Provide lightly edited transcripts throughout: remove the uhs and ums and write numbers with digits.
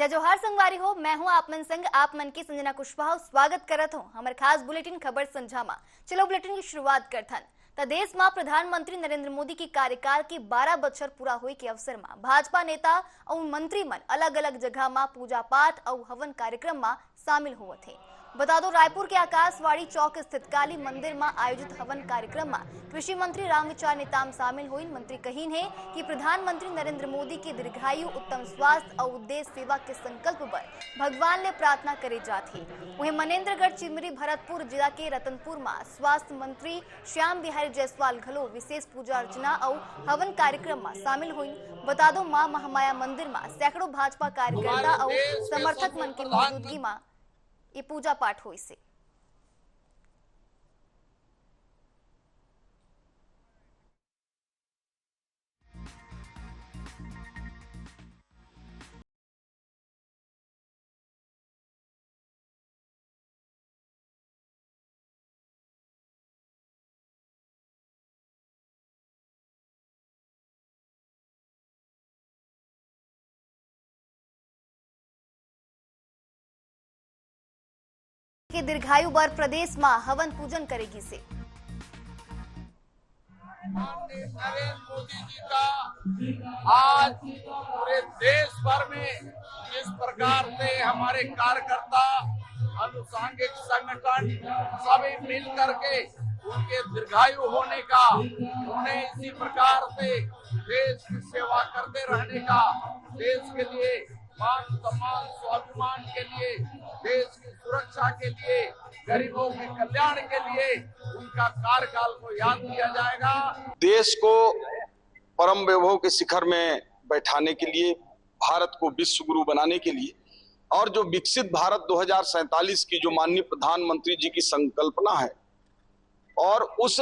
जय जोहार संगवारी हो। मैं हूं आप मन संग आप मन की संजना कुशवाहा स्वागत करत हूं हमारे खास बुलेटिन खबर संझामा। चलो बुलेटिन की शुरुआत करथन। त देश में प्रधानमंत्री नरेंद्र मोदी की कार्यकाल की 12 बछर पूरा हुई के अवसर में भाजपा नेता और मंत्री मन अलग अलग जगह में पूजा पाठ और हवन कार्यक्रम में शामिल हुए थे। बता दो रायपुर के आकाशवाणी चौक स्थित काली मंदिर में आयोजित हवन कार्यक्रम में कृषि मंत्री रामविचार नेताम शामिल हुई। मंत्री कहीन है कि प्रधानमंत्री नरेंद्र मोदी की दीर्घायु, उत्तम स्वास्थ्य और देश सेवा के संकल्प पर भगवान ने प्रार्थना करे जाती। वहीं मनेन्द्रगढ़, चिमरी, भरतपुर जिला के रतनपुर में स्वास्थ्य मंत्री श्याम बिहारी जायसवाल घलो विशेष पूजा अर्चना और हवन कार्यक्रम में शामिल हुई। बता दो मां महामाया मंदिर में सैकड़ों भाजपा कार्यकर्ता और समर्थक मन की मौजूदगी में ये पूजा पाठ हुई से। के दीर्घायु बर प्रदेश में हवन पूजन करेगी से। नरेंद्र मोदी जी का आज पूरे देश भर में जिस प्रकार से हमारे कार्यकर्ता, अनुसांगिक संगठन सभी मिल करके उनके दीर्घायु होने का, उन्हें इसी प्रकार से देश की सेवा करते रहने का, देश के लिए मान सम्मान स्वाभिमान के लिए, देश की सुरक्षा के लिए, गरीबों के कल्याण के लिए उनका कार्यकाल को याद किया जाएगा। देश को परम वैभव के शिखर में बैठाने के लिए, भारत को विश्व गुरु बनाने के लिए और जो विकसित भारत 2047 की जो माननीय प्रधानमंत्री जी की संकल्पना है और उस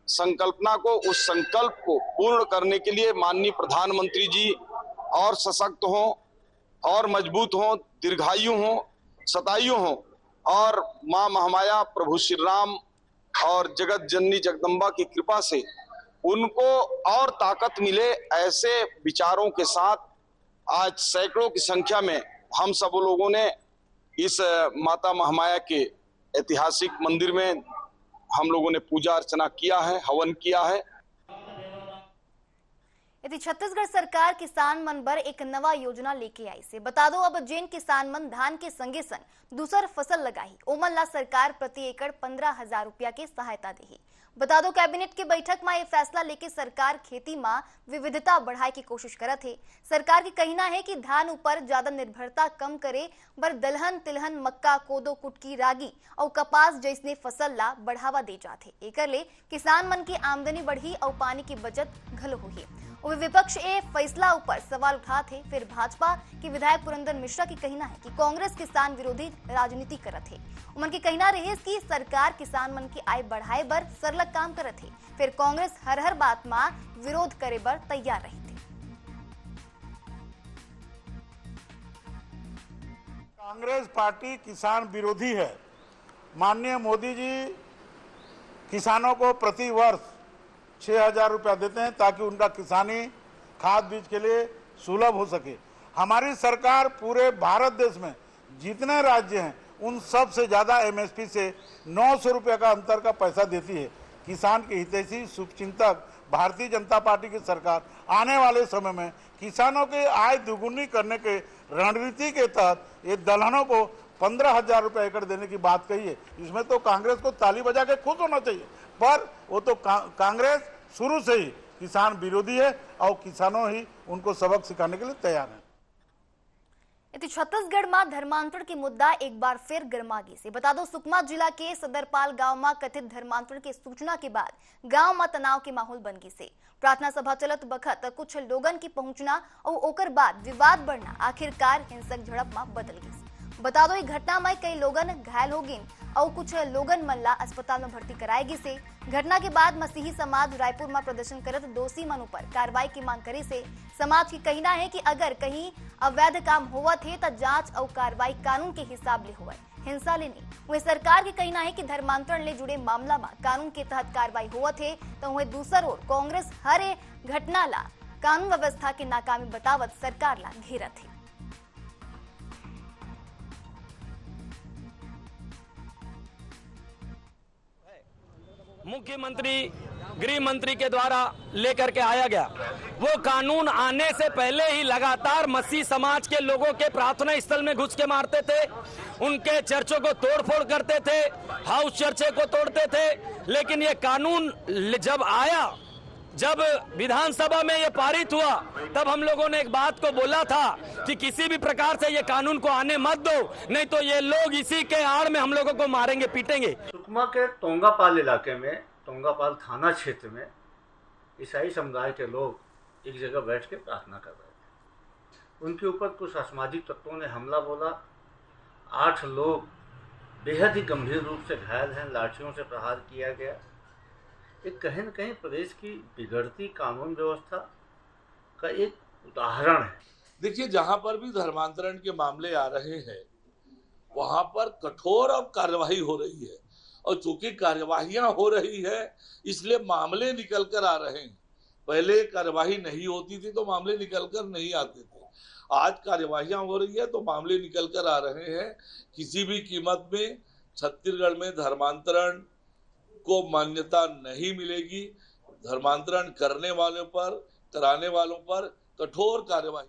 संकल्पना को, उस संकल्प को पूर्ण करने के लिए माननीय प्रधानमंत्री जी और सशक्त हों और मजबूत हों, दीर्घायु हों, शतायु हों और मां महामाया, प्रभु श्री राम और जगत जननी जगदम्बा की कृपा से उनको और ताकत मिले, ऐसे विचारों के साथ आज सैकड़ों की संख्या में हम सब लोगों ने इस माता महामाया के ऐतिहासिक मंदिर में हम लोगों ने पूजा अर्चना किया है, हवन किया है। यदि छत्तीसगढ़ सरकार किसान मन बर एक नवा योजना लेके आई से। बता दो अब जेन किसान मन धान के संगे संग दूसर फसल लगाही ओमन ला सरकार प्रति एकड़ 15,000 रुपया के सहायता देही। बता दो कैबिनेट के बैठक में ये फैसला लेके सरकार खेती में विविधता बढ़ाए की कोशिश करत है। सरकार की कहना है कि धान ऊपर ज्यादा निर्भरता कम करे बर दलहन, तिलहन, मक्का, कोदो, कुटकी, रागी और कपास जैसने फसल ला बढ़ावा दे जाते। एकर ले किसान मन की आमदनी बढ़ी और पानी की बचत घलो होही। और विपक्ष ए फैसला ऊपर सवाल उठाते। फिर भाजपा के विधायक पुरंदर मिश्रा की कहना है कि कांग्रेस किसान विरोधी राजनीति करत है। उमन की कहना रहे कि सरकार किसान मन की आय बढ़ाए बर सरलग काम करत है। फिर कांग्रेस हर बात में विरोध करे बर तैयार रही थी। कांग्रेस पार्टी किसान विरोधी है। माननीय मोदी जी किसानों को प्रति वर्ष 6,000 रुपया देते हैं ताकि उनका किसानी खाद बीज के लिए सुलभ हो सके। हमारी सरकार पूरे भारत देश में जितने राज्य हैं उन सब से ज्यादा एमएसपी से 900 रुपये का अंतर का पैसा देती है। किसान के हितैषी शुभचिंतक भारतीय जनता पार्टी की सरकार आने वाले समय में किसानों की आय दुगुनी करने के रणनीति के तहत ये दलहनों को 15,000 रुपये एकड़ देने की बात कही है। इसमें तो कांग्रेस को ताली बजा के खुश होना चाहिए, पर वो तो कांग्रेस शुरू से ही किसान विरोधी है और किसानों ही उनको सबक सिखाने के लिए तैयार है। छत्तीसगढ़ में धर्मांतरण की मुद्दा एक बार फिर गर्मागी से। बता दो सुकमा जिला के सदरपाल गांव में कथित धर्मांतरण की सूचना के बाद गांव में तनाव के माहौल बन गई से। प्रार्थना सभा चलत बखत कुछ लोगन की पहुंचना और ओकर बाद विवाद बढ़ना आखिरकार हिंसक झड़प में बदल गई। बता दो घटना में कई लोगन घायल हो गए और कुछ लोगन मल्ला अस्पताल में भर्ती कराएगी से। घटना के बाद मसीही समाज रायपुर में प्रदर्शन करत दोषी मन पर कार्रवाई की मांग करे से। समाज की कहना है कि अगर कहीं अवैध काम हुआ थे तो जांच और कार्रवाई कानून के हिसाब ले हुआ, हिंसा ले नहीं। वही सरकार की कहना है कि धर्मांतरण ले जुड़े मामला में कानून के तहत कार्रवाई हुआ थे तो वही दूसर ओर कांग्रेस हर घटना ला कानून व्यवस्था के नाकामी बतावत सरकार ला घेरत है। मुख्यमंत्री गृह मंत्री के द्वारा लेकर के आया गया, वो कानून आने से पहले ही लगातार मसीह समाज के लोगों के प्रार्थना स्थल में घुस के मारते थे, उनके चर्चों को तोड़फोड़ करते थे, हाउस चर्चे को तोड़ते थे। लेकिन ये कानून जब आया, जब विधानसभा में ये पारित हुआ, तब हम लोगों ने एक बात को बोला था कि किसी भी प्रकार से ये कानून को आने मत दो, नहीं तो ये लोग इसी के आड़ में हम लोगों को मारेंगे, पीटेंगे। सुकमा के तोंगापाल इलाके में, तोंगापाल थाना क्षेत्र में ईसाई समुदाय के लोग एक जगह बैठ के प्रार्थना कर रहे थे। उनके ऊपर कुछ असामाजिक तत्वों ने हमला बोला। 8 लोग बेहद ही गंभीर रूप से घायल हैं, लाठियों से प्रहार किया गया। एक कहीं न कहीं प्रदेश की बिगड़ती कानून व्यवस्था का एक उदाहरण है। देखिए, जहां पर भी धर्मांतरण के मामले आ रहे हैं वहां पर कठोर अब कार्यवाही हो रही है, और चूंकि कार्यवाहियां हो रही है इसलिए मामले निकल कर आ रहे हैं। पहले कार्यवाही नहीं होती थी तो मामले निकल कर नहीं आते थे। आज कार्यवाहियां हो रही है तो मामले निकल कर आ रहे हैं। किसी भी कीमत में छत्तीसगढ़ में धर्मांतरण को मान्यता नहीं मिलेगी। धर्मांतरण करने वालों पर, कराने वालों पर कठोर कार्यवाही।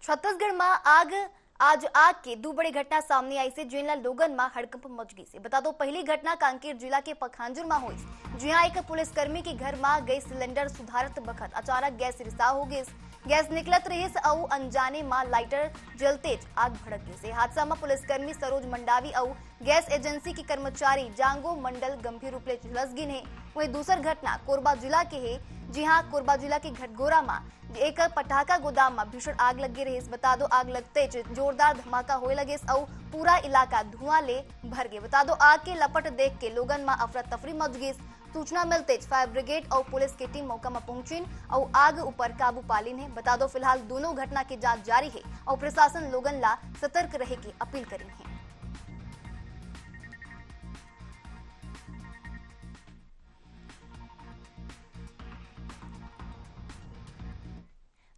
छत्तीसगढ़ में आज आग की दो बड़ी घटना सामने आई से जेनला लोगन में हड़कंप मच गई से। बता दो, पहली घटना कांकेर जिला के पखांजूर में हुई, जहां एक पुलिसकर्मी के घर में गैस सिलेंडर सुधारत बखत अचानक गैस रिसाव हो गई। गैस निकलत रही और अनजाने में लाइटर जलते आग भड़क गई। हादसा में पुलिसकर्मी सरोज मंडावी और गैस एजेंसी के कर्मचारी जांगो मंडल गंभीर रूप से झुलस गए हैं। वही दूसर घटना कोरबा जिला के है, जहां कोरबा जिला के घटगोरा में एक पटाखा गोदाम में भीषण आग लगी रही। बता दो, आग लगते जोरदार धमाका होए लगे और पूरा इलाका धुआं ले भर गए। बता दो, आग के लपट देख के लोगन में अफरा तफरी मच गई। सूचना मिलते फायर ब्रिगेड और पुलिस की टीम मौका में पहुंची और आग ऊपर काबू पालीन है। बता दो, फिलहाल दोनों घटना की जांच जारी है और प्रशासन लोगन ला सतर्क रहे की अपील करी है।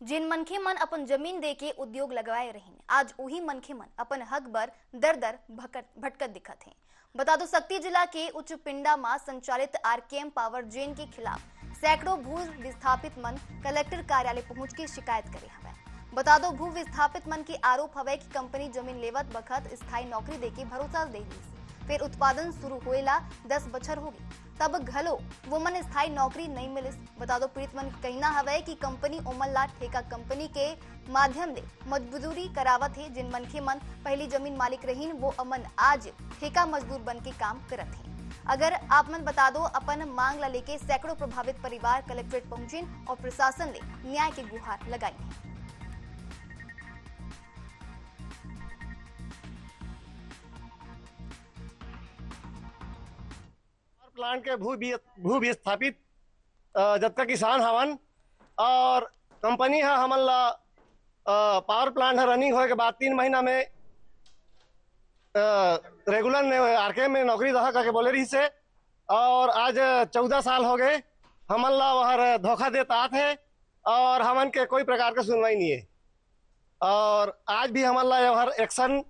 जिन मनखे मन अपन जमीन दे के उद्योग लगाए रही, आज वही मनखे मन अपन हक बर दर दर भटकत दिखत हैं। बता दो, शक्ति जिला के उच्च पिंडा में संचालित आरकेएम पावर जेन के खिलाफ सैकड़ों भू विस्थापित मन कलेक्टर कार्यालय पहुंच के शिकायत करे हवे। बता दो, भू विस्थापित मन के आरोप हवे कि कंपनी जमीन लेवत बखत स्थायी नौकरी देके भरोसा दे दी, फिर उत्पादन शुरू होएला 10 बछर हो गई, तब घलो वो मन स्थायी नौकरी नहीं मिलिस। बता दो, पीड़ित मन कहना हवे कि कंपनी ओमन ला ठेका कंपनी के माध्यम ले मजदूरी करावत है। जिन मनखे मन पहली जमीन मालिक रहीन वो अमन आज ठेका मजदूर बन के काम करत हैं। अगर आप मन बता दो, अपन मांग ला लेके सैकड़ों प्रभावित परिवार कलेक्ट्रेट पहुंचे और प्रशासन ले न्याय की गुहार लगाई है। प्लांट के भू विस्थापित जतका किसान हवन और कंपनी है हमन ला पावर प्लांट है रनिंग होए के बाद 3 महीना में रेगुलर ने आरके में नौकरी दहा करके बोले रही से, और आज 14 साल हो गए हमन ला वह धोखा देता थे और हमन के कोई प्रकार का सुनवाई नहीं है। और आज भी हमन ला वह एक्शन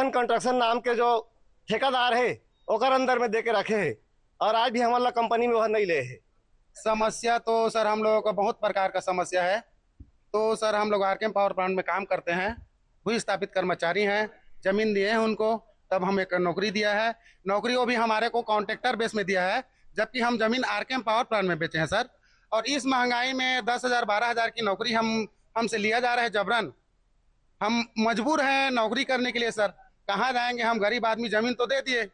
कंस्ट्रक्शन नाम के जो ठेकेदार है ओकर अंदर में दे के रखे है, और आज भी हमारा कंपनी में वह नहीं ले है। समस्या तो सर हम लोगों का बहुत प्रकार का समस्या है। तो सर हम लोग आरकेएम पावर प्लांट में काम करते हैं, भू स्थापित कर्मचारी हैं, जमीन दिए हैं उनको, तब हम एक नौकरी दिया है। नौकरी वो भी हमारे को कॉन्ट्रैक्टर बेस में दिया है, जबकि हम जमीन आरकेएम पावर प्लांट में बेचे हैं सर। और इस महंगाई में 10,000 12,000 की नौकरी हमसे लिया जा रहा है जबरन। हम मजबूर हैं नौकरी करने के लिए सर, कहाँ जाएंगे हम, गरीब आदमी। जमीन तो दे दिए,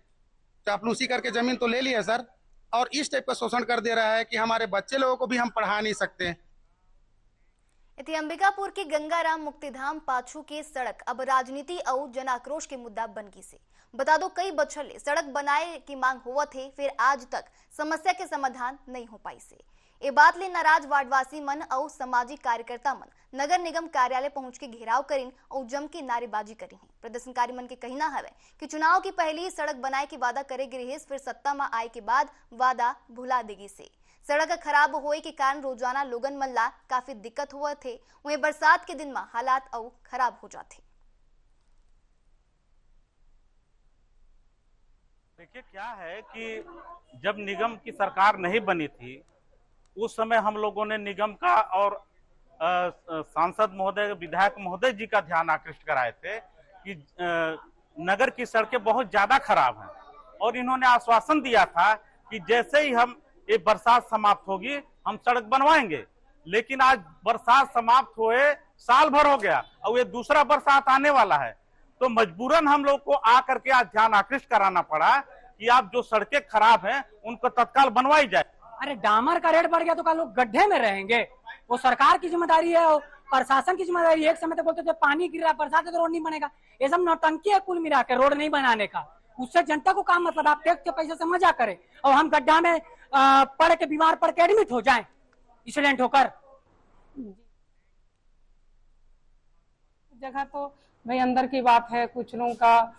चापलूसी करके जमीन तो ले लिया सर, और इस टाइप का शोषण कर दे रहा है कि हमारे बच्चे लोगों को भी हम पढ़ा नहीं सकते। इति अंबिकापुर के गंगाराम मुक्तिधाम पाछू के सड़क अब राजनीति और जन आक्रोश के मुद्दा बन गई से। बता दो, कई बछर ले सड़क बनाए की मांग हुआ थे, फिर आज तक समस्या के समाधान नहीं हो पाई से। ये बात ले नाराज वार्डवासी मन और सामाजिक कार्यकर्ता मन नगर निगम कार्यालय पहुंच के घेराव करीन और जम के नारेबाजी करी है। प्रदर्शनकारी मन के कहना है कि चुनाव की पहली सड़क बनाए की वादा करे गिरी, फिर सत्ता में आए के बाद वादा भुला देगी से। सड़क खराब होए के कारण रोजाना लोगन मन ला काफी दिक्कत हुआ थे, वहीं बरसात के दिन में हालात और खराब हो जाते। देखिए क्या है कि जब निगम की सरकार नहीं बनी थी उस समय हम लोगों ने निगम का और सांसद महोदय, विधायक महोदय जी का ध्यान आकृष्ट कराए थे कि नगर की सड़कें बहुत ज्यादा खराब हैं और इन्होंने आश्वासन दिया था कि जैसे ही हम ये बरसात समाप्त होगी हम सड़क बनवाएंगे। लेकिन आज बरसात समाप्त हुए साल भर हो गया और ये दूसरा बरसात आने वाला है, तो मजबूरन हम लोग को आकर के आज ध्यान आकृष्ट कराना पड़ा कि आप जो सड़कें खराब हैं उनको तत्काल बनवाई जाए। अरे डामर का रेट बढ़ गया तो क्या लोग गड्ढे में रहेंगे? वो सरकार की जिम्मेदारी है, प्रशासन की जिम्मेदारी। एक समय तक बोलते थे पानी गिर रहा, बरसात है तो रोड नहीं बनेगा। ये सब नौटंकी है कुल मिला के रोड नहीं बनाने का। उससे जनता को काम मतलब, आप टैक्स के पैसे से मजा करें और हम गड्ढा में पड़ के बीमार पड़ के एडमिट हो जाएं एक्सीडेंट होकर। जगह तो भाई अंदर की बात है, कुछ लोगों का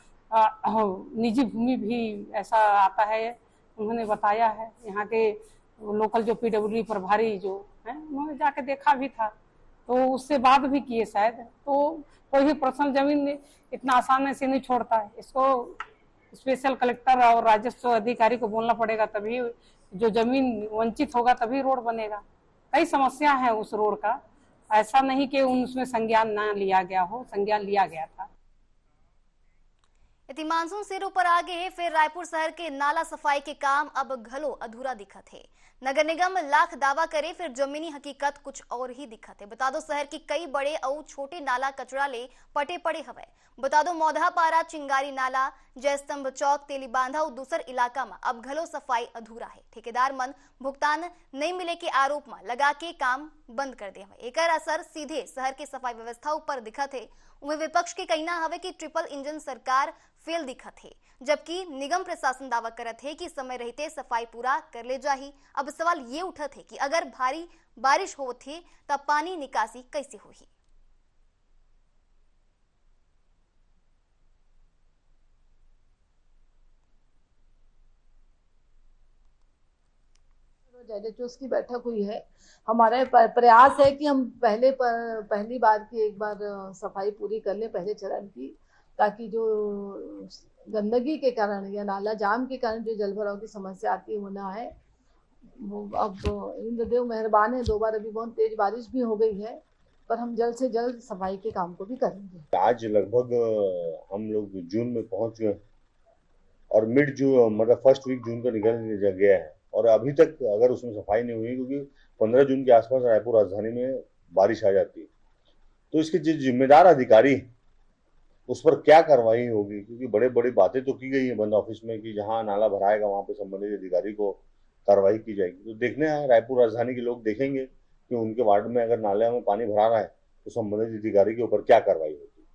निजी भूमि भी ऐसा आता है, उन्होंने बताया है। यहाँ के लोकल जो पीडब्ल्यूडी प्रभारी जो है उन्होंने जाके देखा भी था, तो उससे बात भी किए शायद। तो कोई भी पर्सनल जमीन इतना आसानी से नहीं छोड़ता है, इसको स्पेशल कलेक्टर और राजस्व अधिकारी को बोलना पड़ेगा, तभी जो जमीन वंचित होगा तभी रोड बनेगा। कई समस्या है उस रोड का, ऐसा नहीं कि उसमें संज्ञान ना लिया गया हो, संज्ञान लिया गया था। यदि मानसून सिरों पर आगे फिर रायपुर शहर के नाला सफाई के काम अब घलो अधूरा दिखत है। नगर निगम लाख दावा करे फिर जमीनी हकीकत कुछ और ही दिखत है। बता दो शहर की कई बड़े और छोटे नाला कचरा ले पटे पड़े हवे। बता दो मौधा पारा, चिंगारी नाला, जयस्तंभ चौक, तेली बांधा और दूसर इलाका में अब घलो सफाई अधूरा है। ठेकेदार मन भुगतान नहीं मिले के आरोप में लगा के काम बंद कर दे हवे। एकर असर सीधे शहर के सफाई व्यवस्था ऊपर दिखत है। उन्हें विपक्ष के कहना हवे कि ट्रिपल इंजन सरकार फेल दिखत है, जबकि निगम प्रशासन दावा करत है कि समय रहते सफाई पूरा कर ले जाही। अब सवाल ये उठत है कि अगर भारी बारिश होत है तब पानी निकासी कैसे होही। JHOs की बैठक हुई है। हमारा प्रयास है कि हम पहली बार की एक बार सफाई पूरी कर लें पहले चरण की, ताकि जो गंदगी के कारण या नाला जाम के कारण जो जलभराव की समस्या आती है वो ना है। अब इंद्रदेव मेहरबान है, 2 बार अभी बहुत तेज बारिश भी हो गई है, पर हम जल्द से जल्द सफाई के काम को भी करेंगे। आज लगभग हम लोग जून में पहुंच गए और मिड जून मतलब फर्स्ट वीक जून का निकल गया है और अभी तक अगर उसमें सफाई नहीं हुई, क्योंकि 15 जून के आसपास रायपुर राजधानी में बारिश आ जाती है, तो इसके जो जिम्मेदार अधिकारी उस पर क्या कार्रवाई होगी, क्योंकि बड़े बड़ी बातें तो की गई है बंद ऑफिस में कि जहां नाला भराएगा वहां पे संबंधित अधिकारी को कार्रवाई की जाएगी। तो देखने हैं रायपुर राजधानी के लोग देखेंगे कि उनके वार्ड में अगर नाले में पानी भरा रहा है तो संबंधित अधिकारी के ऊपर क्या कार्रवाई होगी।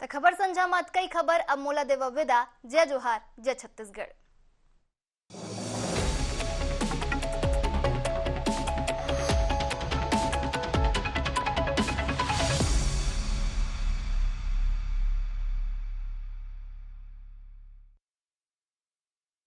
तो खबर संझा मत कई खबर अब मोला देव विदा। जय जोहार, जय छत्तीसगढ़।